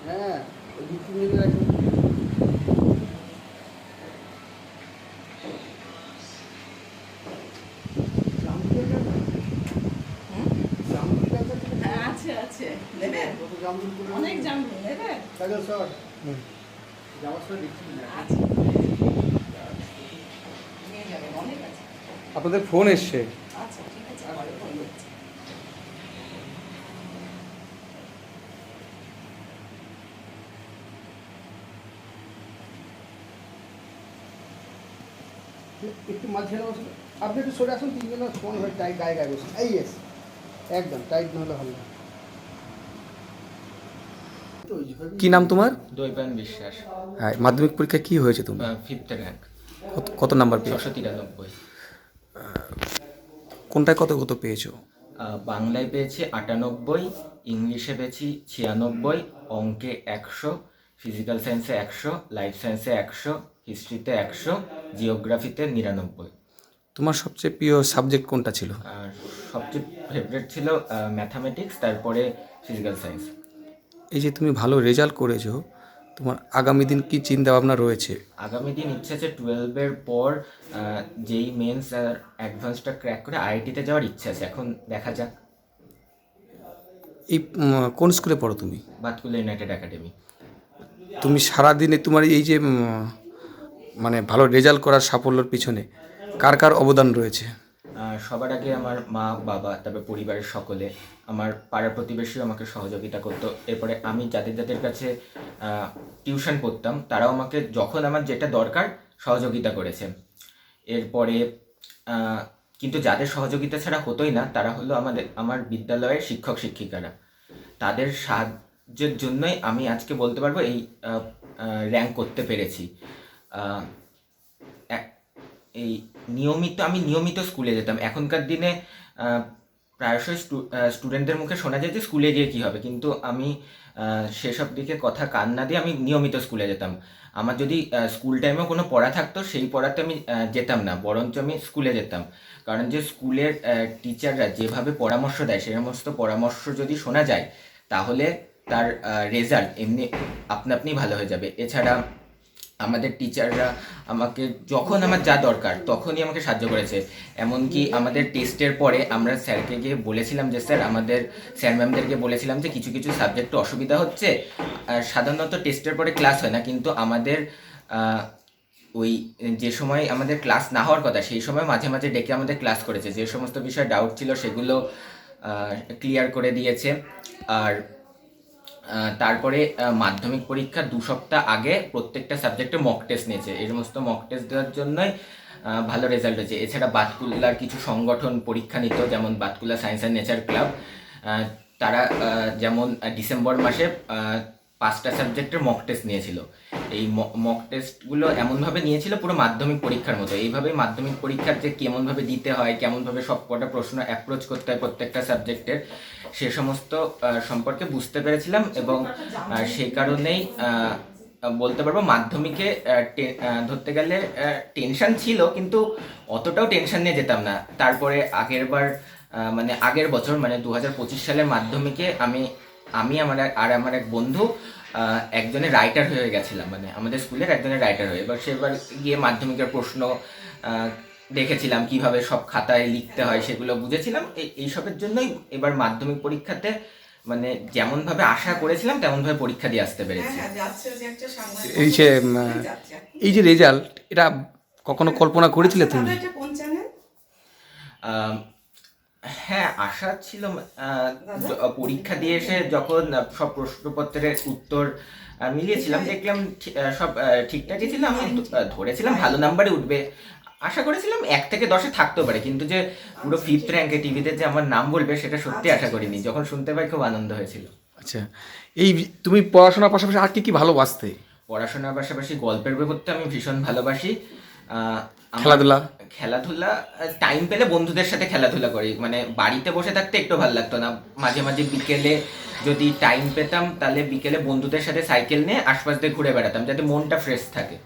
হ্যাঁ, ওই বিক্রি নিয়ে রাখুন। হ্যাঁ, আছে আছে নেবেন, অনেক জামরুল নেবেন। আছে, নিয়ে যাবেন, অনেক আছে। আপনাদের ফোন এসছে। আচ্ছা ঠিক আছে, পরে ফোন করছি। একটু মাঝখানে বসুন, আপনি একটু সরে আসুন, তিনজন সমান হয়ে টাইট গায়ে গায়ে বসুন। এই এস একদম টাইট না হলে ভালো না। কি নাম তোমার? দৈবায়ন বিশ্বাস। হ্যাঁ, মাধ্যমিক পরীক্ষা কি হয়েছে তুমি? 5th র্যাঙ্ক, কত নাম্বার পেয়েছো? 693। কোনটায় কত পেয়েছো? বাংলায় পেয়েছি 98, ইংলিশে পেয়েছি 96, অঙ্কে 100, ফিজিক্যাল সায়েন্সে 100, লাইফ সায়েন্সে 100, হিস্ট্রিতে 100, জিওগ্রাফিতে 99। তোমার সবচেয়ে প্রিয় সাবজেক্ট কোনটা ছিল? আর সবচেয়ে ফেভারিট ছিল ম্যাথামেটিক্স, তারপরে ফিজিক্যাল সায়েন্স। এই যে তুমি ভালো রেজাল্ট করেছো, তোমার আগামী দিন কি চিন্তা ভাবনা রয়েছে? আগামী দিন ইচ্ছে আছে 12-এর পর যেই মেন্স আর অ্যাডভান্সটা ক্র্যাক করে আইআইটিতে যাওয়ার ইচ্ছা আছে, এখন দেখা যাক। এই কোন স্কুলে পড়ো তুমি? Batkula United academy. তুমি সারাদিনে তোমার এই যে মানে ভালো রেজাল্ট করার সাফল্যের পিছনে কার অবদান রয়েছে? সবার আগে আমার মা বাবা, তারপরে পরিবারের সকলে, আমার পাড়ার প্রতিবেশীও আমাকে সহযোগিতা করতো। এরপরে আমি যাদের কাছে টিউশন পড়তাম তারাও আমাকে যখন আমার যেটা দরকার সহযোগিতা করেছে। এরপরে কিন্তু যাদের সহযোগিতা ছাড়া হতোই না তারা হলো আমার বিদ্যালয়ের শিক্ষক শিক্ষিকারা। তাদের সাহায্যের জন্যই আমি আজকে বলতে পারবো এই র্যাঙ্ক করতে পেরেছি। এই আমি নিয়মিত স্কুলে যেতাম। এখনকার দিনে প্রায়শই স্টুডেন্টদের মুখে শোনা যায় যে স্কুলে গিয়ে কী হবে, কিন্তু আমি সেসব দিকে কথা কান না দিয়ে আমি নিয়মিত স্কুলে যেতাম। আমার যদি স্কুল টাইমেও কোনো পড়া থাকতো সেই পড়াতে আমি যেতাম না, বরঞ্চ আমি স্কুলে যেতাম। কারণ যে স্কুলের টিচাররা যেভাবে পরামর্শ দেয় সেই সমস্ত পরামর্শ যদি শোনা যায় তাহলে তার রেজাল্ট এমনি আপনি ভালো হয়ে যাবে। এছাড়া আমাদের টিচাররা আমাকে যখন আমার যা দরকার তখনই আমাকে সাহায্য করেছে। এমনকি আমাদের টেস্টের পরে আমরা স্যারকে গিয়ে বলেছিলাম যে স্যার ম্যামদেরকে বলেছিলাম যে কিছু কিছু সাবজেক্টে অসুবিধা হচ্ছে। সাধারণত টেস্টের পরে ক্লাস হয় না, কিন্তু আমাদের ওই যে সময় আমাদের ক্লাস না হওয়ার কথা সেই সময় মাঝে মাঝে ডেকে আমাদের ক্লাস করেছে, যে সমস্ত বিষয়ে ডাউট ছিল সেগুলো ক্লিয়ার করে দিয়েছে। আর তারপরে মাধ্যমিক পরীক্ষার 2 সপ্তাহ আগে প্রত্যেকটা সাবজেক্টে মক টেস্ট নিয়েছে। এই সমস্ত মক টেস্ট দেওয়ার জন্যই ভালো রেজাল্ট হয়েছে। এছাড়া বাতকুল্লার কিছু সংগঠন পরীক্ষা নিত, যেমন Batkulla science and nature club. তারা যেমন ডিসেম্বর মাসে 5টা সাবজেক্টের মক টেস্ট নিয়েছিল। এই মক টেস্টগুলো এমনভাবে নিয়েছিল পুরো মাধ্যমিক পরীক্ষার মতো। এইভাবেই মাধ্যমিক পরীক্ষার যে কেমনভাবে দিতে হয়, কেমনভাবে সব কটা প্রশ্ন অ্যাপ্রোচ করতে হয় প্রত্যেকটা সাবজেক্টের, সে সমস্ত সম্পর্কে বুঝতে পেরেছিলাম। এবং সেই কারণেই বলতে পারবো মাধ্যমিকে ধরতে গেলে টেনশন ছিল, কিন্তু অতটাও টেনশন নিয়ে যেতাম না। তারপরে আগের বছর 2025 সালের মাধ্যমিকে আমি আমার এক বন্ধু একজনের রাইটার হয়ে গেছিলাম, আমাদের স্কুলের একজনের রাইটার হয়ে। সেবার গিয়ে মাধ্যমিকের প্রশ্ন দেখেছিলাম, কিভাবে সব খাতায় লিখতে হয় সেগুলো বুঝেছিলাম। এইসবের জন্যই এবার মাধ্যমিক পরীক্ষাতে যেমনভাবে আশা করেছিলাম তেমনভাবে পরীক্ষা দিয়ে আসতে পেরেছি। এই যে রেজাল্ট, এটা কখনো কল্পনা করেছিলে তুমি? হ্যাঁ, আশা ছিল। পরীক্ষা দিয়ে এসে যখন সব প্রশ্নপত্রের উত্তর মিলিয়েছিলাম, দেখলাম সব ঠিকঠাকই ছিল। আমি ধরেছিলাম ভালো নাম্বারে উঠবে, আশা করেছিলাম 1 থেকে 10-এ থাকতেও পারে, কিন্তু যে পুরো 5th র্যাঙ্কে টিভিতে যে আমার নাম বলবে সেটা সত্যি আশা করিনি। যখন শুনতে পাই খুব আনন্দ হয়েছিল। আচ্ছা, এই তুমি পড়াশোনার পাশাপাশি আর কি ভালোবাসতে? পড়াশোনার পাশাপাশি গল্পের বই পড়তে আমি ভীষণ ভালোবাসি। খেলাধুলা টাইম পেলে বন্ধুদের সাথে খেলাধুলা করি। বাড়িতে বসে থাকতে একটু ভালো লাগতো না। মাঝে মাঝে বিকেলে যদি টাইম পেতাম তাহলে বিকেলে বন্ধুদের সাথে সাইকেল নিয়ে আশপাশ দিয়ে ঘুরে বেড়াতাম, যাতে মনটা ফ্রেশ থাকে।